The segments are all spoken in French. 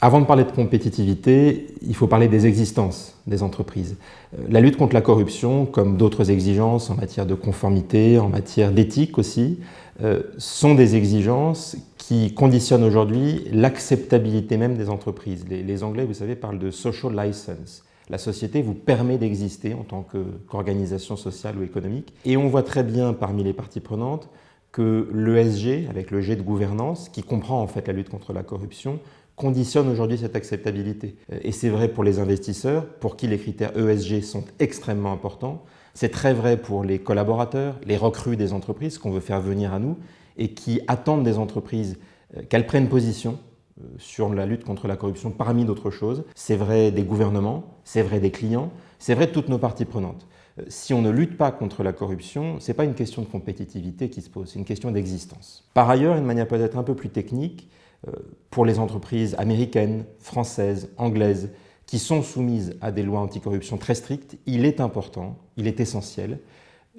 Avant de parler de compétitivité, il faut parler des existences des entreprises. La lutte contre la corruption, comme d'autres exigences en matière de conformité, en matière d'éthique aussi, sont des exigences qui conditionnent aujourd'hui l'acceptabilité même des entreprises. Les Anglais, vous savez, parlent de social license. La société vous permet d'exister en tant qu'organisation sociale ou économique. Et on voit très bien parmi les parties prenantes que l'ESG, avec le G de gouvernance, qui comprend en fait la lutte contre la corruption, conditionne aujourd'hui cette acceptabilité. Et c'est vrai pour les investisseurs, pour qui les critères ESG sont extrêmement importants. C'est très vrai pour les collaborateurs, les recrues des entreprises qu'on veut faire venir à nous et qui attendent des entreprises qu'elles prennent position sur la lutte contre la corruption parmi d'autres choses. C'est vrai des gouvernements, c'est vrai des clients, c'est vrai de toutes nos parties prenantes. Si on ne lutte pas contre la corruption, ce n'est pas une question de compétitivité qui se pose, c'est une question d'existence. Par ailleurs, d'une manière peut-être un peu plus technique, pour les entreprises américaines, françaises, anglaises, qui sont soumises à des lois anticorruption très strictes, il est important, il est essentiel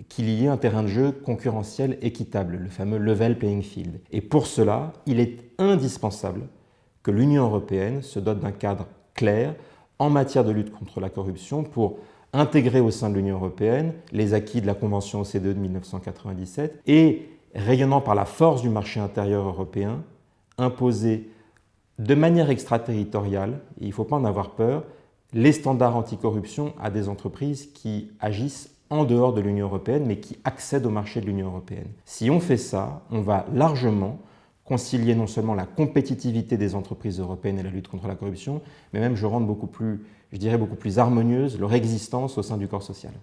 qu'il y ait un terrain de jeu concurrentiel équitable, le fameux level playing field. Et pour cela, il est indispensable que l'Union européenne se dote d'un cadre clair en matière de lutte contre la corruption pour intégrer au sein de l'Union européenne les acquis de la Convention OCDE de 1997 et, rayonnant par la force du marché intérieur européen, imposer de manière extraterritoriale, et il ne faut pas en avoir peur, les standards anticorruption à des entreprises qui agissent en dehors de l'Union européenne, mais qui accèdent au marché de l'Union européenne. Si on fait ça, on va largement concilier non seulement la compétitivité des entreprises européennes et la lutte contre la corruption, mais même, je dirais, beaucoup plus harmonieuse leur existence au sein du corps social.